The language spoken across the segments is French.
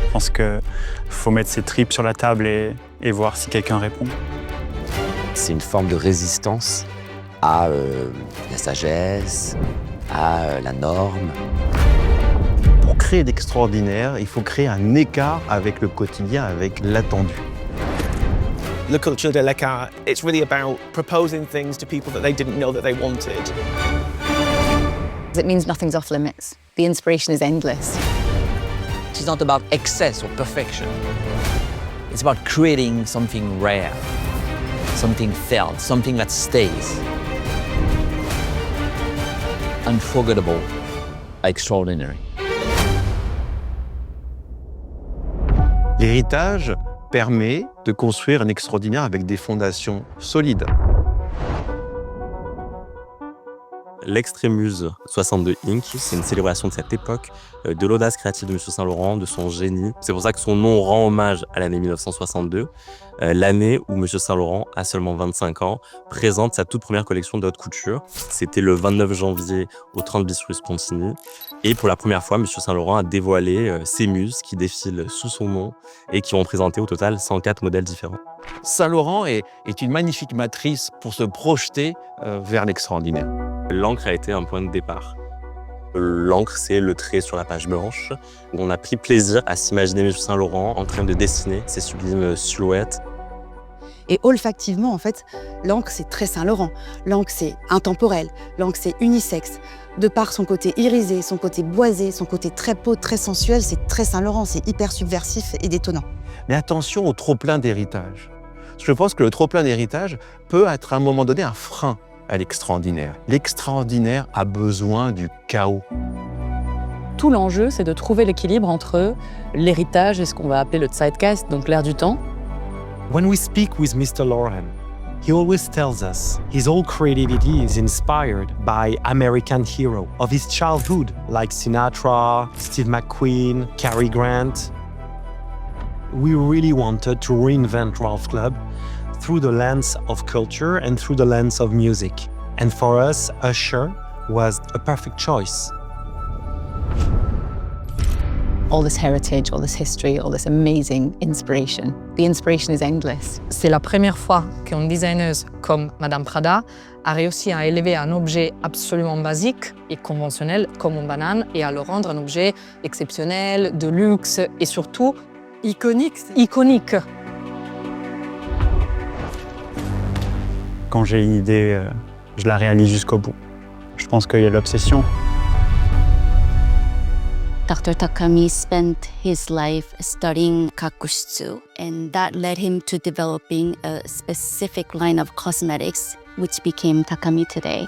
Je pense qu'il faut mettre ses tripes sur la table et voir si quelqu'un répond. C'est une forme de résistance à la sagesse, à la norme. Pour créer d'extraordinaire, il faut créer un écart avec le quotidien, avec l'attendu. La culture de l'écart, it's really about proposing things to people that they didn't know that they wanted. It means nothing's off limits. The inspiration is endless. It's not about excess or perfection. It's about creating something rare, something felt, something that stays. Unforgettable, extraordinary. L'héritage permet de construire un extraordinaire avec des fondations solides. L'Extrémuse 62 Inc., c'est une célébration de cette époque, de l'audace créative de M. Saint-Laurent, de son génie. C'est pour ça que son nom rend hommage à l'année 1962, l'année où M. Saint-Laurent, à seulement 25 ans, présente sa toute première collection de haute couture. C'était le 29 janvier au 30 bis rue Spontini. Et pour la première fois, M. Saint-Laurent a dévoilé ses muses qui défilent sous son nom et qui ont présenté au total 104 modèles différents. Saint-Laurent est une magnifique matrice pour se projeter vers l'extraordinaire. L'encre a été un point de départ. L'encre, c'est le trait sur la page blanche. On a pris plaisir à s'imaginer M. Saint-Laurent en train de dessiner ses sublimes silhouettes. Et olfactivement, en fait, l'encre, c'est très Saint-Laurent. L'encre, c'est intemporel. L'encre, c'est unisexe. De par son côté irisé, son côté boisé, son côté très peau, très sensuel, c'est très Saint-Laurent. C'est hyper subversif et détonnant. Mais attention au trop-plein d'héritage. Je pense que le trop-plein d'héritage peut être à un moment donné un frein à l'extraordinaire. L'extraordinaire a besoin du chaos. Tout l'enjeu, c'est de trouver l'équilibre entre l'héritage et ce qu'on va appeler le Zeitgeist, donc l'air du temps. When we speak with Mr. Laurent, he always tells us his whole creativity is inspired by American heroes of his childhood, like Sinatra, Steve McQueen, Cary Grant. We really wanted to reinvent Ralph Club through the lens of culture and through the lens of music. And for us, Usher was a perfect choice. All this heritage, all this history, all this amazing inspiration. The inspiration is endless. C'est la première fois qu'une designeuse comme Madame Prada a réussi à élever un objet absolument basique et conventionnel comme une banane et à le rendre un objet exceptionnel, de luxe et surtout iconique. Quand j'ai une idée, je la réalise jusqu'au bout. Je pense qu'il y a l'obsession. Dr. Takami spent his life studying kakushitsu, and that led him to developing a specific line of cosmetics, which became Takami today.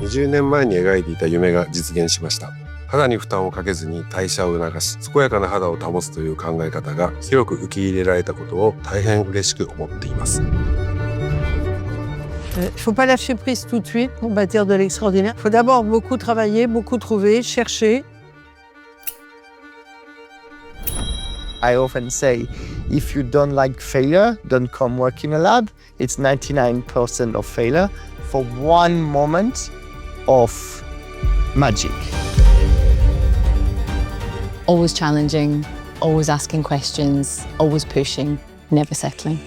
20年前に描いていた夢が実現しました。肌に負担をかけずに代謝を促し、健やかな肌を保つという考え方が広く受け入れられたことを大変嬉しく思っています。Il ne faut pas lâcher prise tout de suite pour bâtir de l'extraordinaire. Il faut d'abord beaucoup travailler, beaucoup trouver, chercher. I often say, if you don't like failure, don't come work in a lab. It's 99% of failure for one moment of magic. Always challenging, always asking questions, always pushing, never settling.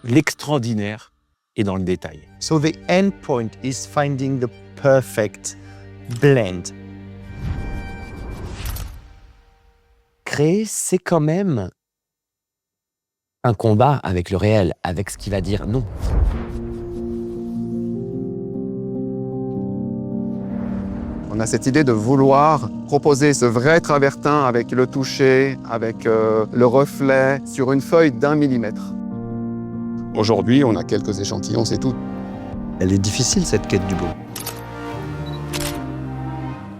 L'extraordinaire est dans le détail. So the end point is finding the perfect blend. Créer, c'est quand même un combat avec le réel, avec ce qui va dire non. On a cette idée de vouloir proposer ce vrai travertin avec le toucher, avec le reflet, sur une feuille d'1 millimètre. Aujourd'hui, on a quelques échantillons, c'est tout. Elle est difficile, cette quête du beau.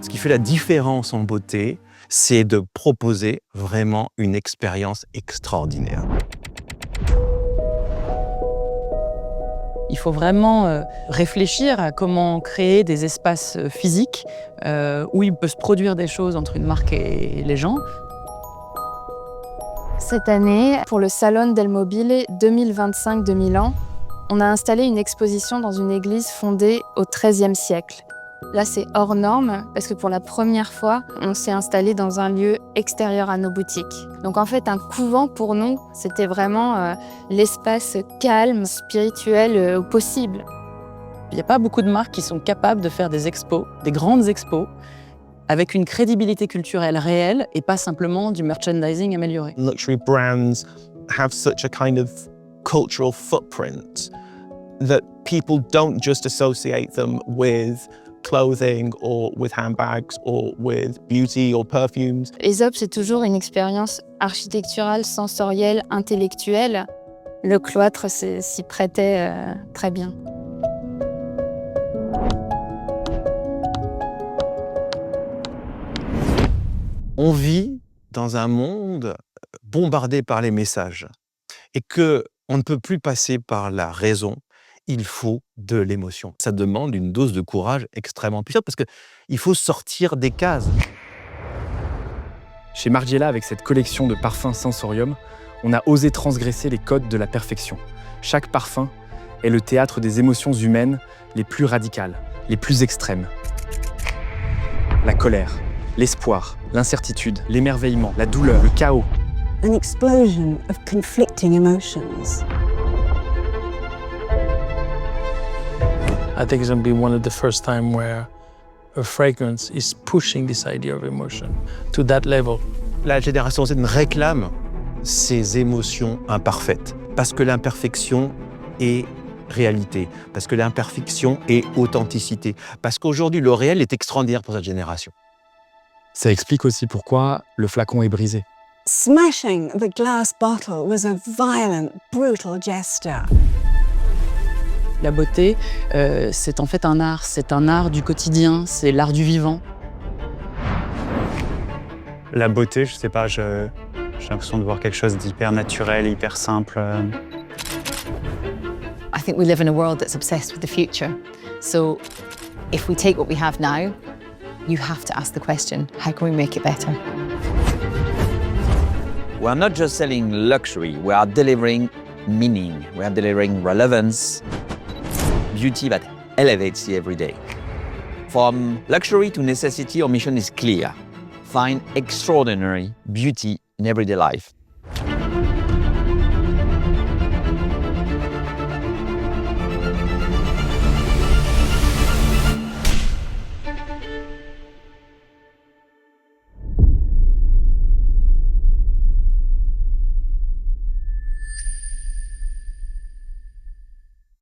Ce qui fait la différence en beauté, c'est de proposer vraiment une expérience extraordinaire. Il faut vraiment réfléchir à comment créer des espaces physiques où il peut se produire des choses entre une marque et les gens. Cette année, pour le Salone del Mobile 2025 de Milan, on a installé une exposition dans une église fondée au XIIIe siècle. Là, c'est hors norme parce que pour la première fois, on s'est installé dans un lieu extérieur à nos boutiques. Donc en fait, un couvent pour nous, c'était vraiment l'espace calme, spirituel possible. Il n'y a pas beaucoup de marques qui sont capables de faire des expos, des grandes expos, avec une crédibilité culturelle réelle et pas simplement du merchandising amélioré. Luxury brands have such a kind of cultural footprint that people don't just associate them with clothing or with handbags or with beauty or perfumes. Aesop, c'est toujours une expérience architecturale, sensorielle, intellectuelle. Le cloître s'y prêtait très bien. On vit dans un monde bombardé par les messages et que on ne peut plus passer par la raison. Il faut de l'émotion. Ça demande une dose de courage extrêmement puissante parce qu'il faut sortir des cases. Chez Margiela, avec cette collection de parfums Sensorium, on a osé transgresser les codes de la perfection. Chaque parfum est le théâtre des émotions humaines les plus radicales, les plus extrêmes. La colère, l'espoir, l'incertitude, l'émerveillement, la douleur, le chaos. An explosion of conflicting emotions. I think it's going to be one of the first time where a fragrance is pushing this idea of emotion to that level. La génération Z réclame ces émotions imparfaites parce que l'imperfection est réalité, parce que l'imperfection est authenticité, parce qu'aujourd'hui le réel est extraordinaire pour cette génération. Ça explique aussi pourquoi le flacon est brisé. Smashing the glass bottle was a violent, brutal gesture. La beauté, c'est en fait un art du quotidien, c'est l'art du vivant. La beauté, je sais pas, j'ai l'impression de voir quelque chose d'hyper naturel, hyper simple. I think we live in a world that's obsessed with the future. So if we take what we have now, you have to ask the question, how can we make it better? We are not just selling luxury, we are delivering meaning, we are delivering relevance, beauty that elevates the everyday. From luxury to necessity, our mission is clear. Find extraordinary beauty in everyday life.